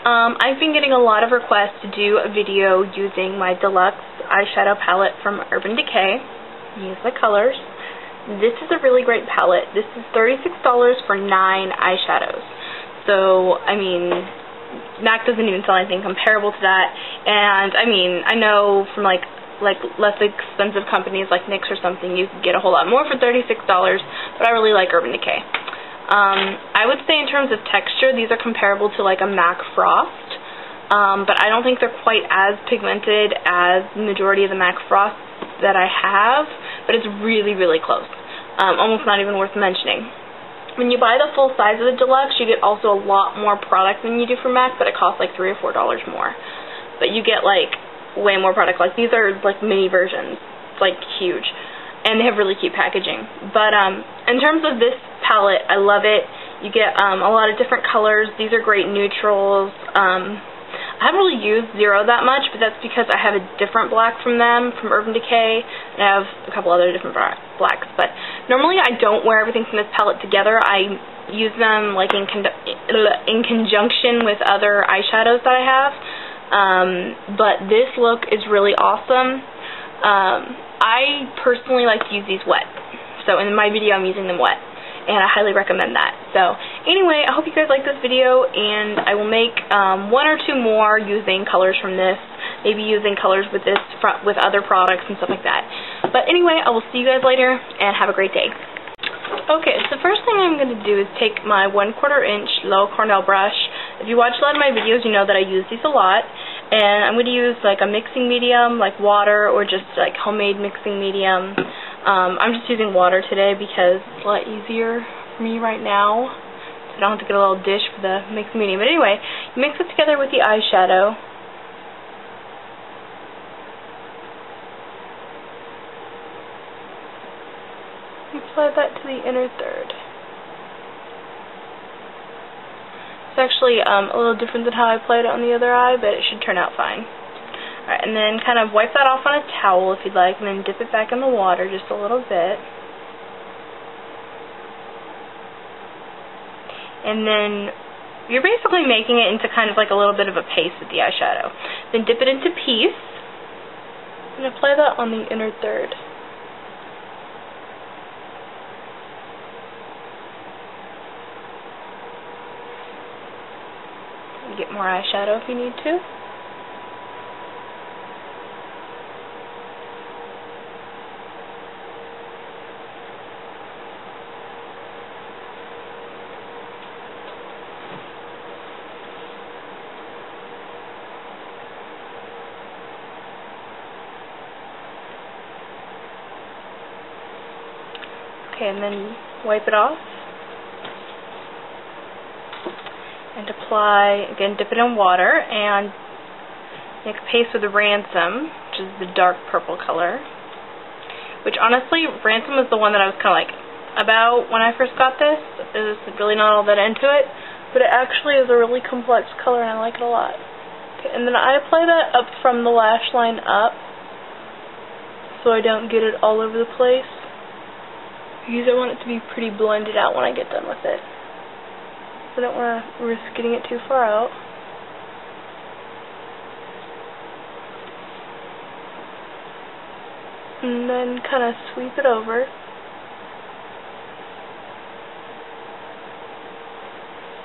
I've been getting a lot of requests to do a video using my Deluxe eyeshadow palette from Urban Decay. Use my colors. This is a really great palette. This is $36 for 9 eyeshadows. So, I mean, MAC doesn't even sell anything comparable to that. And, I mean, I know from, like less expensive companies like NYX or something, you could get a whole lot more for $36, but I really like Urban Decay. I would say in terms of texture, these are comparable to like a MAC Frost, but I don't think they're quite as pigmented as the majority of the MAC Frosts that I have, but it's really, really close. Almost not even worth mentioning. When you buy the full size of the Deluxe, you get also a lot more product than you do for MAC, but it costs like $3 or $4 more. But you get like way more product. Like these are like mini versions. It's like huge. And they have really cute packaging. But in terms of this palette, I love it. You get a lot of different colors. These are great neutrals. I haven't really used Zero that much, but that's because I have a different black from them, from Urban Decay, and I have a couple other different blacks. But normally I don't wear everything from this palette together. I use them like in conjunction with other eyeshadows that I have. But this look is really awesome. I personally like to use these wet. So in my video I'm using them wet. And I highly recommend that. So anyway, I hope you guys like this video, and I will make 1 or 2 more using colors from this, maybe using colors with this with other products and stuff like that. But anyway, I will see you guys later, and have a great day. Okay, so the first thing I'm going to do is take my 1/4 inch low Cornell brush. If you watch a lot of my videos, you know that I use these a lot. And I'm going to use like a mixing medium, like water, or just like homemade mixing medium. I'm just using water today because it's a lot easier for me right now. So I don't have to get a little dish for the mixing medium. But anyway, you mix it together with the eyeshadow. You apply that to the inner third. It's actually a little different than how I applied it on the other eye, but it should turn out fine. Alright, and then kind of wipe that off on a towel if you'd like, and then dip it back in the water just a little bit. And then you're basically making it into kind of like a little bit of a paste with the eyeshadow. Then dip it into Peace, and apply that on the inner third. Get more eyeshadow if you need to. Okay, and then wipe it off. And apply, again, dip it in water, and make a paste with the Ransom, which is the dark purple color. Which, honestly, Ransom is the one that I was kind of like about when I first got this. I was really not all that into it, but it actually is a really complex color, and I like it a lot. Okay, and then I apply that up from the lash line up, so I don't get it all over the place, because I want it to be pretty blended out when I get done with it. I don't want to risk getting it too far out. And then kind of sweep it over.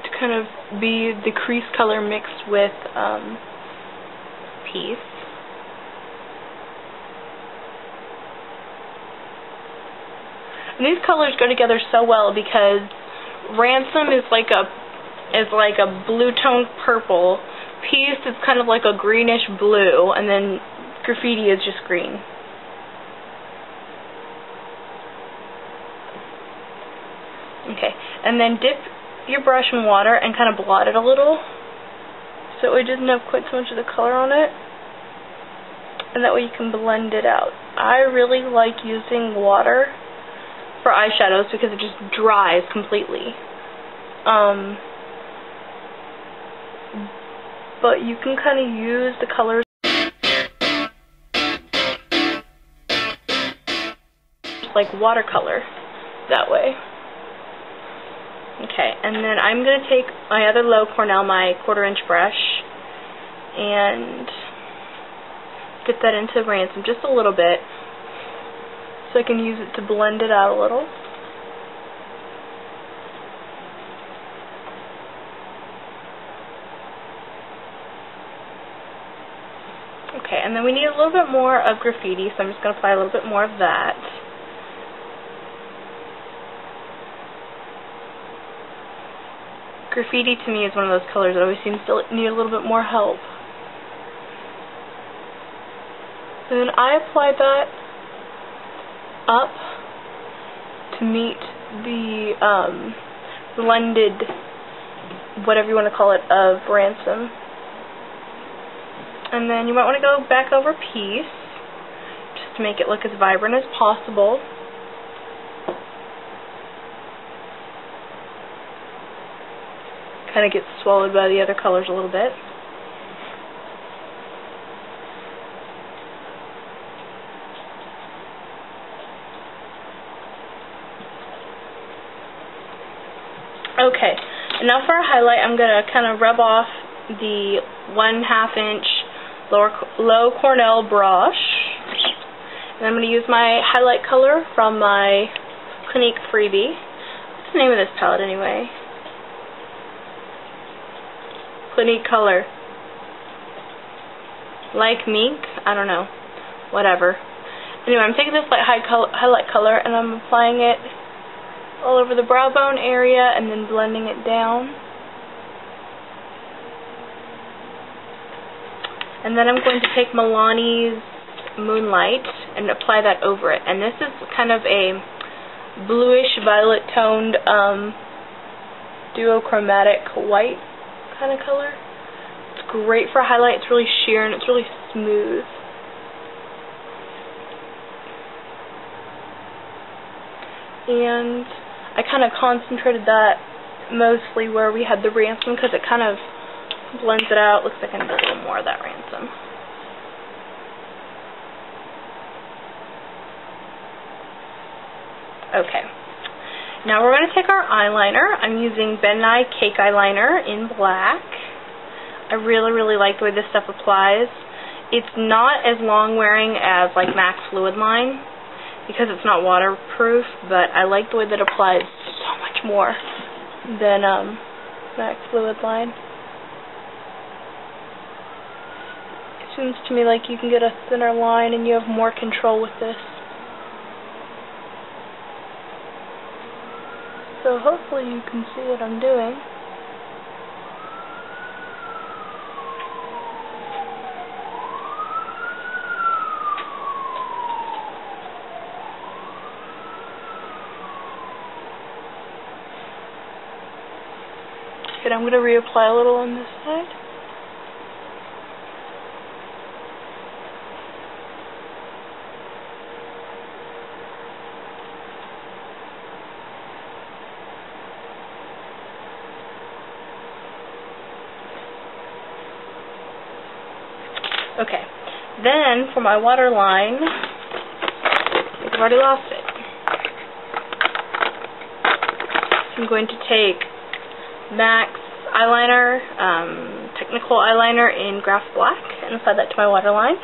To kind of be the crease color mixed with Peace. And these colors go together so well because Ransom is like a blue toned purple, Peace is kind of like a greenish blue, and then Graffiti is just green. Okay, and then dip your brush in water and kind of blot it a little, so it doesn't have quite so much of the color on it, and that way you can blend it out. I really like using water for eyeshadows because it just dries completely. But you can kind of use the colors like watercolor that way. Okay, and then I'm going to take my other low Cornell, my 1/4 inch brush, and get that into Ransom just a little bit so I can use it to blend it out a little. Okay, and then we need a little bit more of Graffiti, so I'm just going to apply a little bit more of that. Graffiti to me is one of those colors that always seems to need a little bit more help. And then I apply that up to meet the blended, whatever you want to call it, of Ransom. And then you might want to go back over piece just to make it look as vibrant as possible. Kind of gets swallowed by the other colors a little bit. Okay, and now for a highlight, I'm going to kind of rub off the 1/2 inch low Cornell brush. And I'm going to use my highlight color from my Clinique freebie. What's the name of this palette anyway? Clinique color. Like Mink? I don't know. Whatever. Anyway, I'm taking this light highlight color and I'm applying it all over the brow bone area and then blending it down. And then I'm going to take Milani's Moonlight and apply that over it. And this is kind of a bluish violet toned duochromatic white kind of color. It's great for a highlight. It's really sheer and it's really smooth. And I kind of concentrated that mostly where we had the Ransom because it kind of blends it out. Looks like I need a little more of that Ransom. Okay. Now we're going to take our eyeliner. I'm using Ben Nye Cake Eyeliner in black. I really, really like the way this stuff applies. It's not as long wearing as like MAC Fluid Line because it's not waterproof, but I like the way that it applies so much more than MAC Fluid Line. It seems to me like you can get a thinner line and you have more control with this. So hopefully you can see what I'm doing. Good, I'm going to reapply a little on this side. Okay, then for my waterline, I've already lost it. So I'm going to take MAC's eyeliner, technical eyeliner in Graff Black, and apply that to my waterline.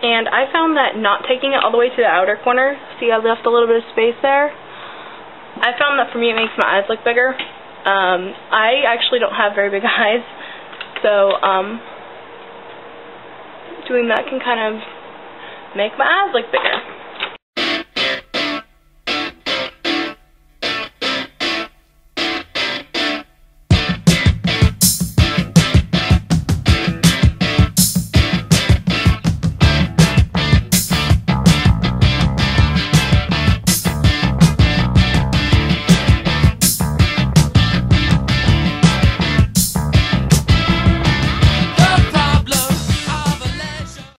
And I found that not taking it all the way to the outer corner, see I left a little bit of space there, I found that for me it makes my eyes look bigger. I actually don't have very big eyes, so doing that can kind of make my eyes look bigger.